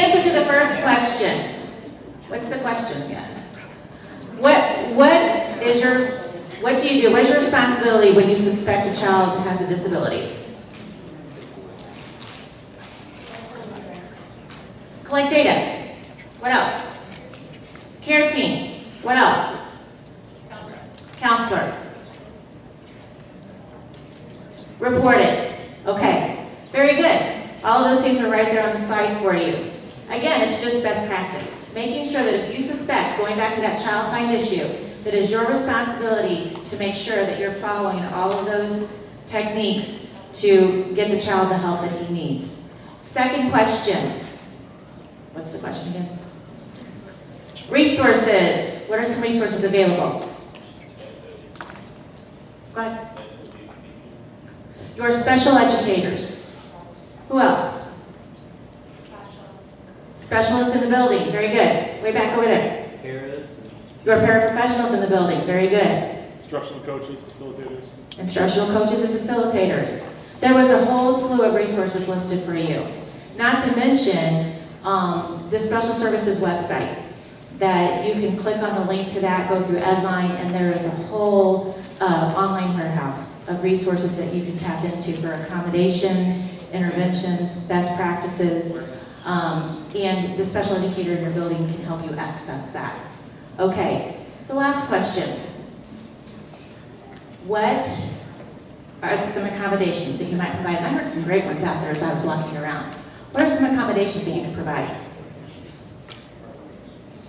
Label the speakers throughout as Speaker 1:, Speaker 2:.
Speaker 1: answer to the first question. What's the question again? What do you do? What is your responsibility when you suspect a child has a disability? Collect data. What else? Care team. What else? Counselor. Report it. Okay. Very good. All of those things are right there on the slide for you. Again, it's just best practice. Making sure that if you suspect, going back to that child find issue, that is your responsibility to make sure that you're following all of those techniques to get the child the help that he needs. Second question. What's the question again? Resources. What are some resources available? Go ahead. Your special educators. Who else? Specialists in the building. Very good. Way back over there. Your paraprofessionals in the building. Very good.
Speaker 2: Instructional coaches, facilitators.
Speaker 1: Instructional coaches and facilitators. There was a whole slew of resources listed for you. Not to mention the Special Services website that you can click on the link to that, go through Edline, and there is a whole online warehouse of resources that you can tap into for accommodations, interventions, best practices, and the special educator in your building can help you access that. Okay, the last question. What are some accommodations that you might provide? And I heard some great ones out there as I was walking around. What are some accommodations that you can provide?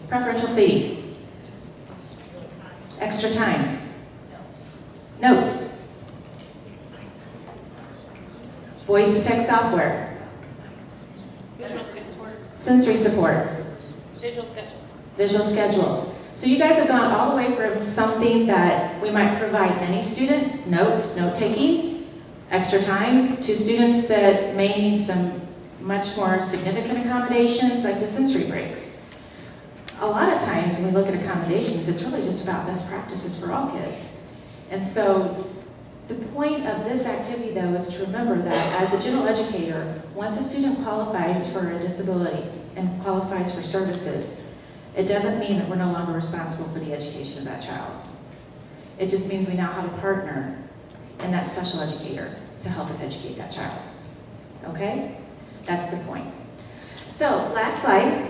Speaker 1: Preferential seating. Extra time. Notes. Voice-to-text software. Sensory supports. Visual schedules. So you guys have gone all the way from something that we might provide any student, notes, note-taking, extra time, to students that may need some much more significant accommodations like the sensory breaks. A lot of times when we look at accommodations, it's really just about best practices for all kids. And so the point of this activity, though, is to remember that as a general educator, once a student qualifies for a disability and qualifies for services, it doesn't mean that we're no longer responsible for the education of that child. It just means we now have a partner in that special educator to help us educate that child. Okay? That's the point. So, last slide.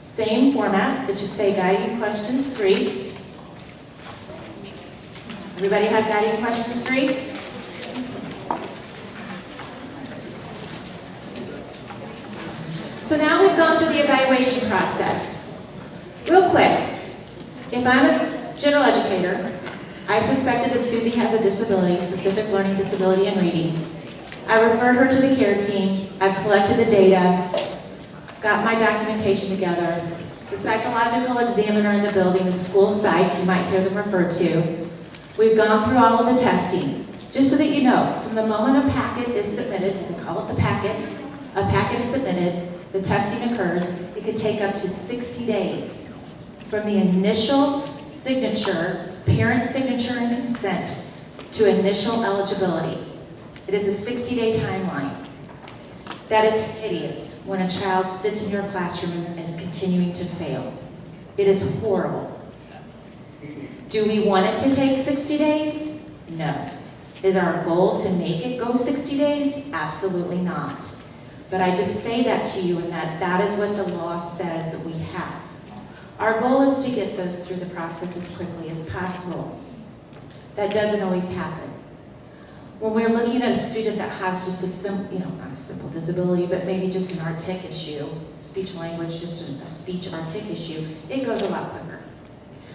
Speaker 1: Same format. It should say guiding questions 3. Everybody have guiding questions 3? So now we've gone through the evaluation process. Real quick, if I'm a general educator, I've suspected that Susie has a disability, specific learning disability in reading. I referred her to the care team, I've collected the data, got my documentation together. The psychological examiner in the building, the school psych, you might hear them referred to. We've gone through all of the testing. Just so that you know, from the moment a packet is submitted, we call it the packet, a packet is submitted, the testing occurs. It could take up to 60 days from the initial signature, parent signature and consent, to initial eligibility. It is a 60-day timeline. That is hideous when a child sits in your classroom and is continuing to fail. It is horrible. Do we want it to take 60 days? No. Is our goal to make it go 60 days? Absolutely not. But I just say that to you in that is what the law says that we have. Our goal is to get those through the process as quickly as possible. That doesn't always happen. When we're looking at a student that has just a simple, not a simple disability, but maybe just an art-tic issue, speech language, just a speech art-tic issue, it goes a lot quicker.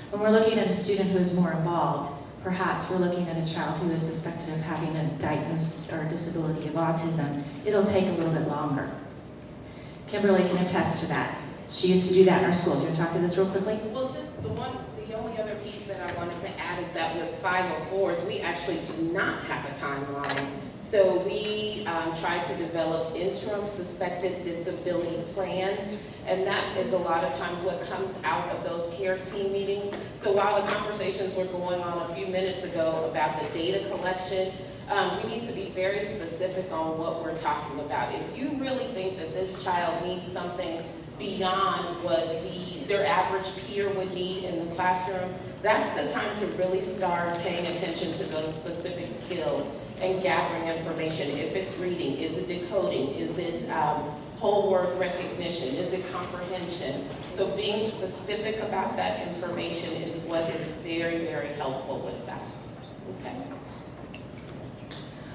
Speaker 1: When we're looking at a student who is more involved, perhaps we're looking at a child who is suspected of having a diagnosis or a disability of autism, it'll take a little bit longer. Kimberly can attest to that. She used to do that in our school. Do you want to talk to this real quickly?
Speaker 3: Well, just the only other piece that I wanted to add is that with 504s, we actually do not have a timeline. So we try to develop interim suspected disability plans, and that is a lot of times what comes out of those care team meetings. So while the conversations were going on a few minutes ago about the data collection, we need to be very specific on what we're talking about. If you really think that this child needs something beyond what their average peer would need in the classroom, that's the time to really start paying attention to those specific skills and gathering information. If it's reading, is it decoding, is it whole word recognition, is it comprehension? So being specific about that information is what is very, very helpful with that. Okay.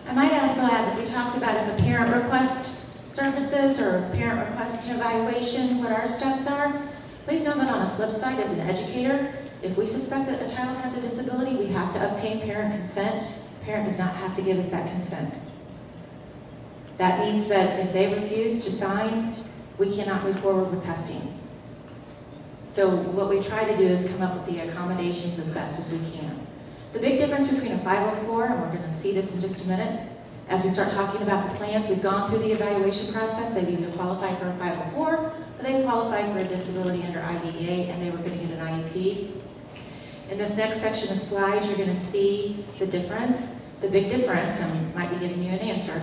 Speaker 1: I might also add that we talked about if a parent requests services or a parent requests an evaluation, what our steps are. Please know that on the flip side, as an educator, if we suspect that a child has a disability, we have to obtain parent consent. The parent does not have to give us that consent. That means that if they refuse to sign, we cannot move forward with testing. So what we try to do is come up with the accommodations as best as we can. The big difference between a 504, and we're going to see this in just a minute, as we start talking about the plans, we've gone through the evaluation process. They've either qualified for a 504, or they qualified for a disability under IDEA, and they were going to get an IEP. In this next section of slides, you're going to see the difference. The big difference, and I might be giving you an answer,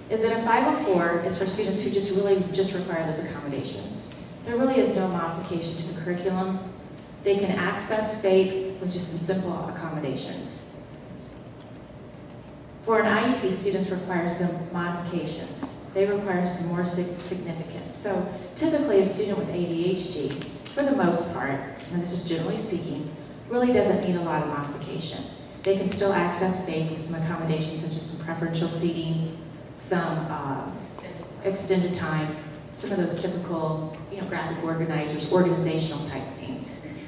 Speaker 1: is that a 504 is for students who just require those accommodations. There really is no modification to the curriculum. They can access FAPE with just some simple accommodations. For an IEP, students require some modifications. They require some more significance. So typically a student with ADHD, for the most part, and this is generally speaking, really doesn't need a lot of modification. They can still access FAPE with some accommodations such as some preferential seating, some extended time, some of those typical graphic organizers, organizational type things.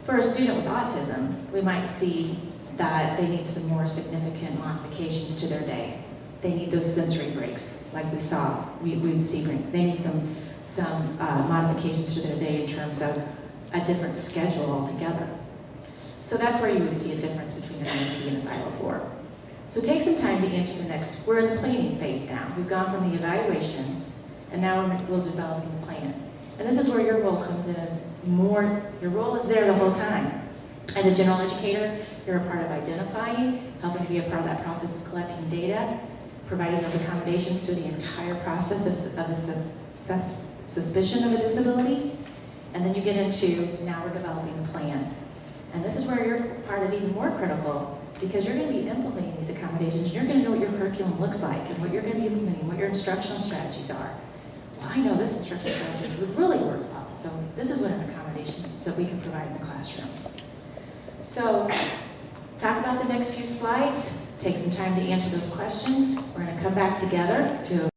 Speaker 1: For a student with autism, we might see that they need some more significant modifications to their day. They need those sensory breaks, like we saw, we'd see. They need some modifications to their day in terms of a different schedule altogether. So that's where you would see a difference between an IEP and a 504. So take some time to answer the next, we're in the planning phase now. We've gone from the evaluation, and now we're developing the plan. And this is where your role comes in your role is there the whole time. As a general educator, you're a part of identifying, helping to be a part of that process of collecting data, providing those accommodations through the entire process of the suspicion of a disability, and then you get into, now we're developing the plan. And this is where your part is even more critical, because you're going to be implementing these accommodations. You're going to know what your curriculum looks like and what you're going to be implementing, what your instructional strategies are. Well, I know this instructional strategy would really work well, so this is what an accommodation that we can provide in the classroom. So, talk about the next few slides, take some time to answer those questions. We're going to come back together to